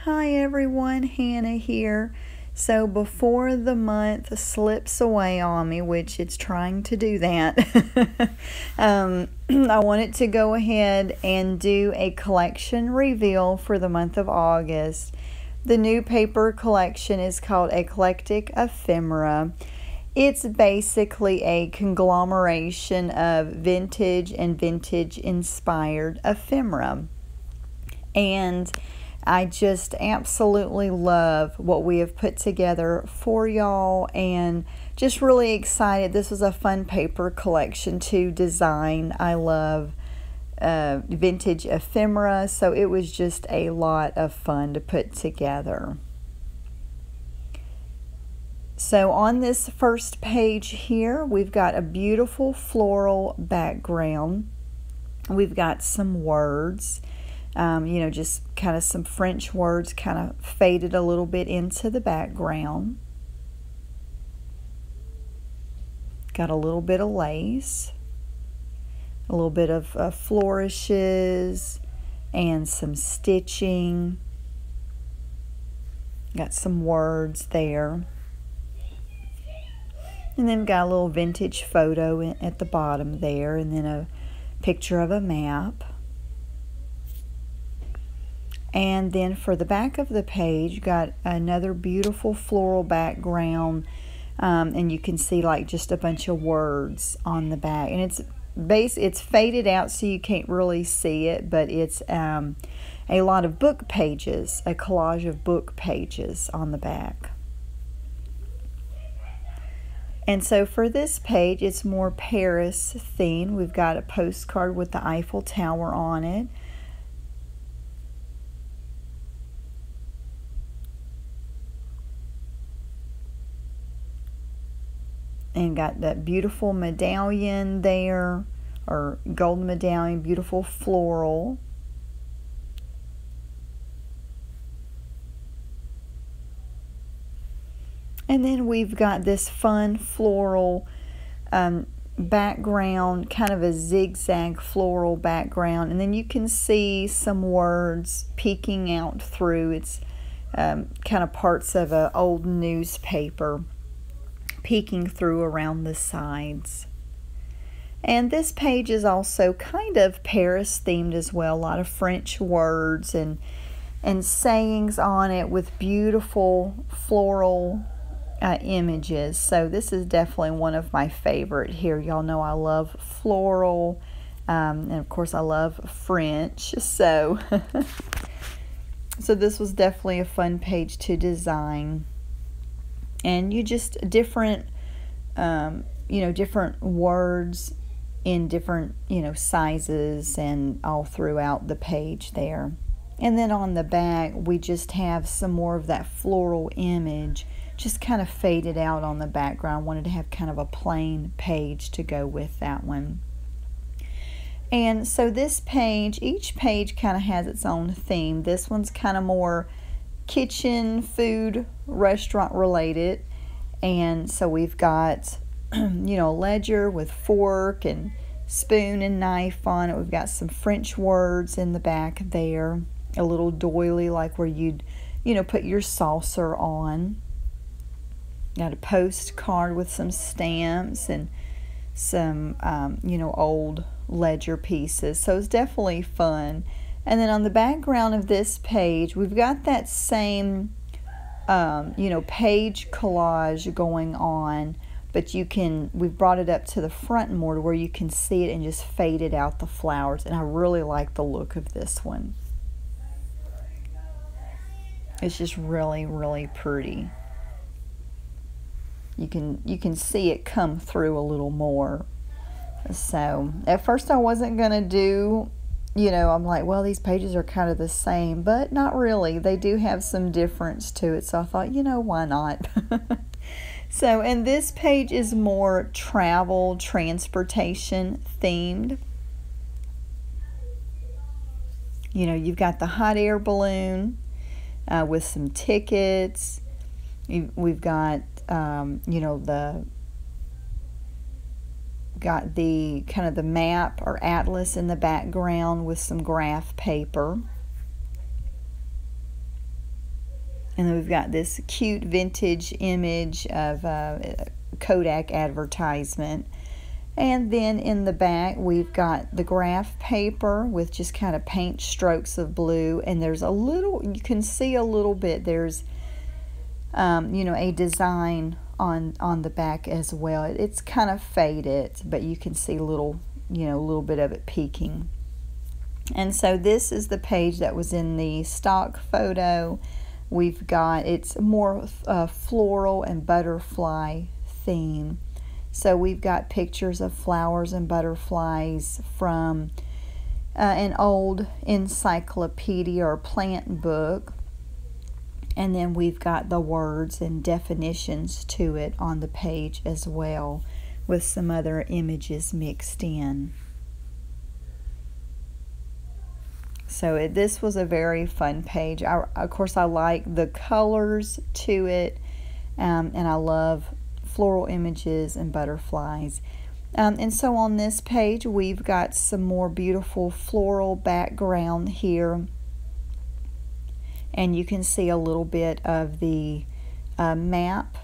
Hi everyone, Hannah here. So before the month slips away on me, which it's trying to do that, I wanted to go ahead and do a collection reveal for the month of August. The new paper collection is called Eclectic Ephemera. It's basically a conglomeration of vintage and vintage inspired ephemera. And I just absolutely love what we have put together for y'all, and just really excited. This was a fun paper collection to design. I love vintage ephemera, so it was just a lot of fun to put together. So on this first page here, we've got a beautiful floral background. We've got some words. Just kind of some French words kind of faded a little bit into the background. Got a little bit of lace, a little bit of flourishes, and some stitching. Got some words there. And then got a little vintage photo at the bottom there, and then a picture of a map. And then for the back of the page, got another beautiful floral background, and you can see like just a bunch of words on the back. And it's faded out so you can't really see it, but it's a lot of book pages, a collage of book pages on the back. And so for this page, it's more Paris themed. We've got a postcard with the Eiffel Tower on it. And got that beautiful medallion there, or gold medallion, beautiful floral. And then we've got this fun floral background, kind of a zigzag floral background. And then you can see some words peeking out through. It's kind of parts of an old newspaper peeking through around the sides. And this page is also kind of Paris themed as well. A lot of French words and sayings on it with beautiful floral images. So this is definitely one of my favorite here. Y'all know I love floral, and of course I love French. So this was definitely a fun page to design. And you just different different words in different sizes and all throughout the page there. And then on the back we just have some more of that floral image just kind of faded out on the background. Wanted to have kind of a plain page to go with that one. And so this page, each page kind of has its own theme. This one's kind of more kitchen, food, restaurant related. And so we've got a ledger with fork and spoon and knife on it. We've got some French words in the back there, a little doily like where you'd put your saucer on. Got a postcard with some stamps and some old ledger pieces. So it's definitely fun. And then on the background of this page, we've got that same, page collage going on, but we've brought it up to the front more to where you can see it and just faded out the flowers. And I really like the look of this one. It's just really, really pretty. You can see it come through a little more. So at first I wasn't going to do, I'm like, well, these pages are kind of the same, but not really. They do have some difference to it. So I thought, why not? So, and this page is more travel, transportation themed. You've got the hot air balloon with some tickets. We've got, got the kind of the map or atlas in the background with some graph paper. And then we've got this cute vintage image of a Kodak advertisement. And then in the back, we've got the graph paper with just kind of paint strokes of blue. And there's a little, you can see a little bit, there's, you know, a design on the back as well. It's kind of faded, but you can see little, you know, a little bit of it peeking. And so this is the page that was in the stock photo. We've got, it's more floral and butterfly theme. So we've got pictures of flowers and butterflies from an old encyclopedia or plant book. And then we've got the words and definitions to it on the page as well, with some other images mixed in. So this was a very fun page. Of course, I like the colors to it, and I love floral images and butterflies. And so on this page, we've got some more beautiful floral background here. And you can see a little bit of the map,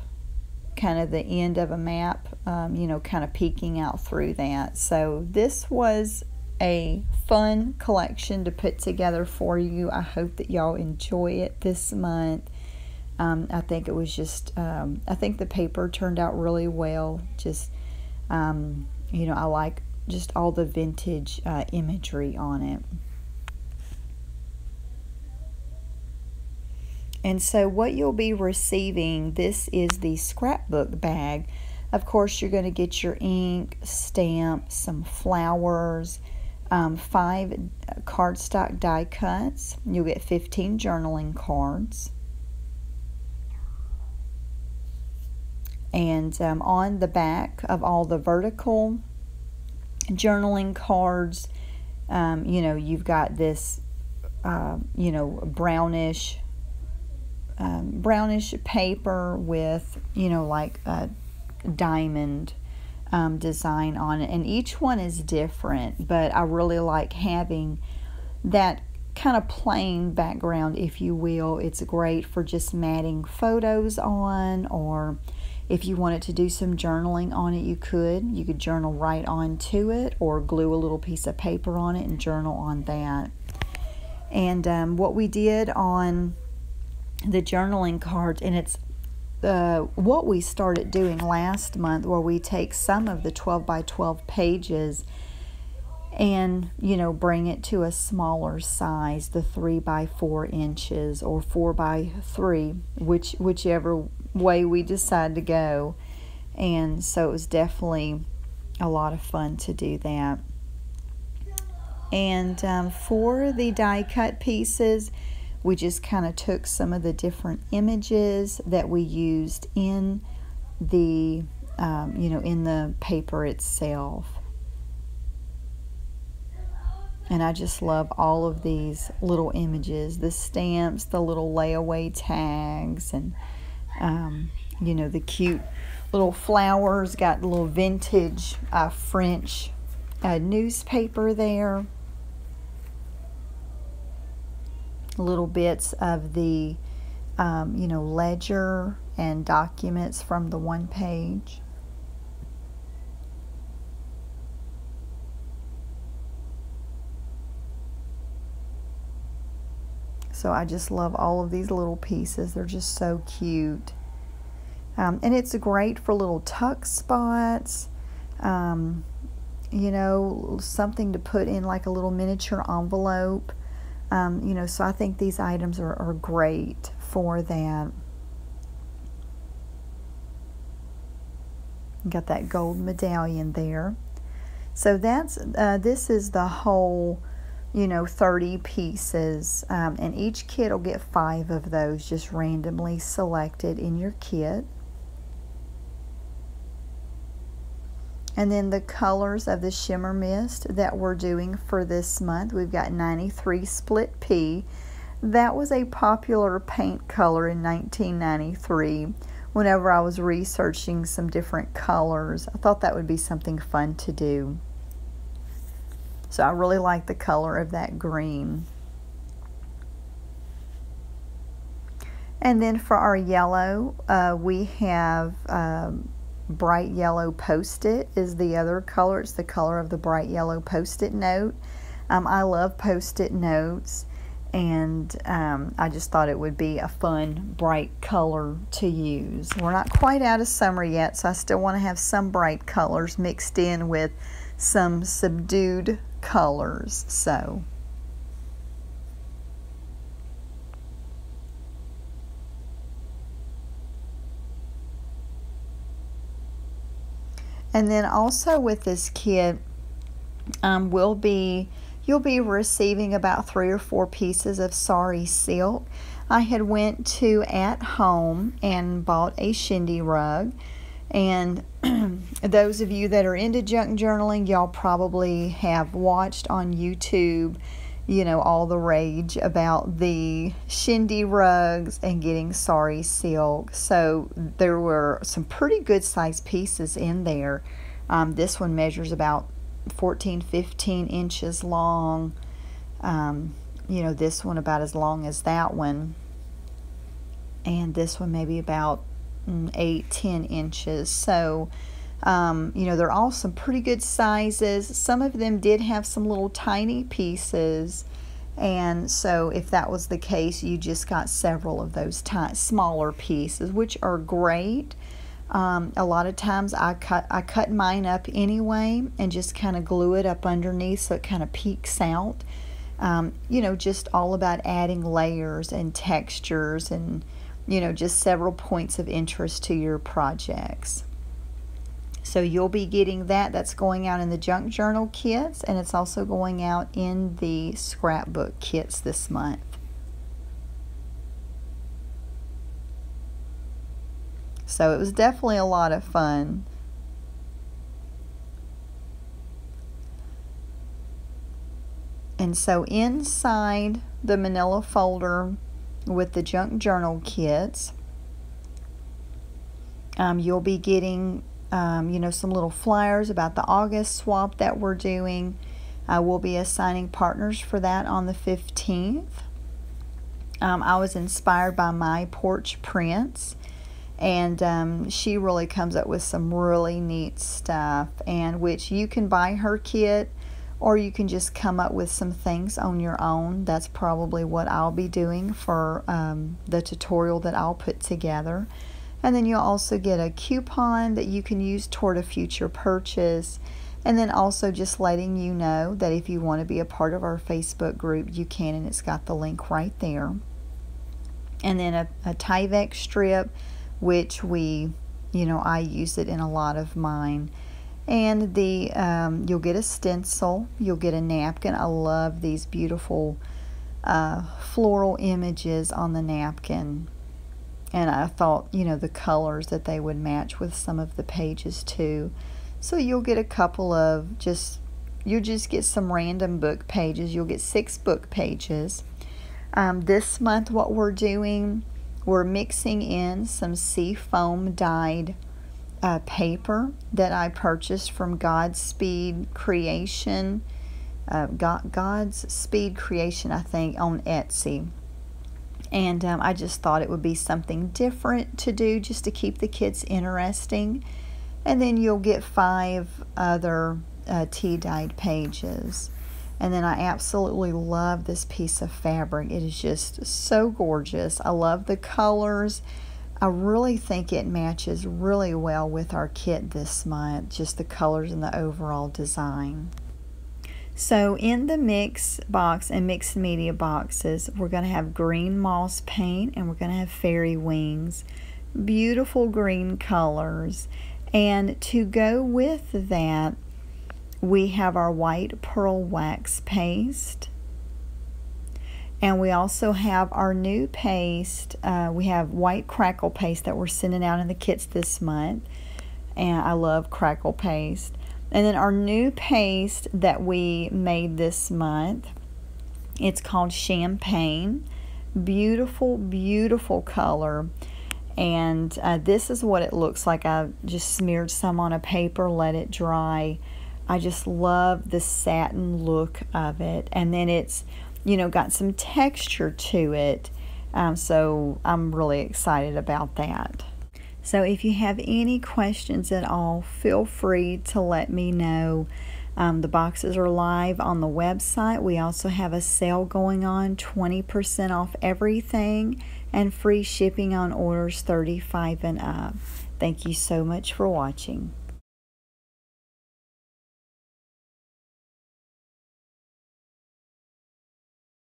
kind of the end of a map, you know, kind of peeking out through that. So this was a fun collection to put together for you. I hope that y'all enjoy it this month. I think it was just, I think the paper turned out really well. Just, you know, I like just all the vintage imagery on it. And so what you'll be receiving, this is the scrapbook bag. Of course, you're going to get your ink, stamp, some flowers, 5 cardstock die cuts. You'll get 15 journaling cards. And on the back of all the vertical journaling cards, you know, you've got this, you know, brownish paper with, you know, like a diamond design on it. And each one is different, but I really like having that kind of plain background, if you will. It's great for just matting photos on, or if you wanted to do some journaling on it, you could journal right onto it, or glue a little piece of paper on it and journal on that. And what we did on the journaling cards, and it's what we started doing last month, where we take some of the 12 by 12 pages and, you know, bring it to a smaller size, the 3 by 4 inches or 4 by 3, whichever way we decide to go. And so it was definitely a lot of fun to do that. And for the die cut pieces, we just kind of took some of the different images that we used in the, you know, in the paper itself. And I just love all of these little images, the stamps, the little layaway tags, and, you know, the cute little flowers. Got a little vintage French newspaper there. Little bits of the, you know, ledger and documents from the one page. So I just love all of these little pieces. They're just so cute. And it's great for little tuck spots, you know, something to put in like a little miniature envelope. You know, so I think these items are great for that. Got that gold medallion there. So that's this is the whole, you know, 30 pieces, and each kit will get 5 of those just randomly selected in your kit. And then the colors of the shimmer mist that we're doing for this month, we've got 93 Split Pea. That was a popular paint color in 1993. Whenever I was researching some different colors, I thought that would be something fun to do. So I really like the color of that green. And then for our yellow, we have bright yellow Post-it is the other color. It's the color of the bright yellow Post-it note. I love Post-it notes, and I just thought it would be a fun, bright color to use. We're not quite out of summer yet, so I still want to have some bright colors mixed in with some subdued colors. So and then also with this kit, you'll be receiving about 3 or 4 pieces of sari silk. I had went to At Home and bought a shindy rug, and those of you that are into junk journaling, y'all probably have watched on YouTube, you know, all the rage about the shindy rugs and getting sari silk. So there were some pretty good sized pieces in there. This one measures about 14-15 inches long. You know, this one about as long as that one, and this one maybe about 8-10 inches. So you know, they're all some pretty good sizes. Some of them did have some little tiny pieces, and so if that was the case, you just got several of those smaller pieces, which are great. A lot of times I cut mine up anyway and just kind of glue it up underneath so it kind of peeks out. You know, just all about adding layers and textures and, you know, just several points of interest to your projects. So you'll be getting that. That's going out in the junk journal kits, and it's also going out in the scrapbook kits this month. So it was definitely a lot of fun. And so inside the manila folder with the junk journal kits, you'll be getting you know, some little flyers about the August swap that we're doing. We'll be assigning partners for that on the 15th. I was inspired by My Porch Prints, and she really comes up with some really neat stuff, and which you can buy her kit, or you can just come up with some things on your own. That's probably what I'll be doing for the tutorial that I'll put together. And then you'll also get a coupon that you can use toward a future purchase. And then also just letting you know that if you want to be a part of our Facebook group, you can, and it's got the link right there. And then a Tyvek strip, which I use it in a lot of mine. And you'll get a stencil, you'll get a napkin. I love these beautiful floral images on the napkin. And I thought, you know, the colors that they would match with some of the pages too. So you'll get a couple of you'll just get some random book pages. You'll get 6 book pages. This month what we're doing, we're mixing in some seafoam dyed paper that I purchased from Godspeed Creation. Godspeed Creation, I think, on Etsy. And I just thought it would be something different to do just to keep the kids interesting. And then you'll get 5 other tea-dyed pages. And then I absolutely love this piece of fabric. It is just so gorgeous. I love the colors. I really think it matches really well with our kit this month, just the colors and the overall design. So in the mix box and mixed media boxes, we're going to have green moss paint, and we're going to have fairy wings. Beautiful green colors. And to go with that, we have our white pearl wax paste. And we also have our new paste. We have white crackle paste that we're sending out in the kits this month. And I love crackle paste. And then our new paste that we made this month, it's called Champagne. Beautiful, beautiful color. And this is what it looks like. I just smeared some on a paper, let it dry. I just love the satin look of it. And then it's, you know, got some texture to it. So I'm really excited about that. So if you have any questions at all, feel free to let me know. The boxes are live on the website. We also have a sale going on, 20% off everything and free shipping on orders 35 and up. Thank you so much for watching.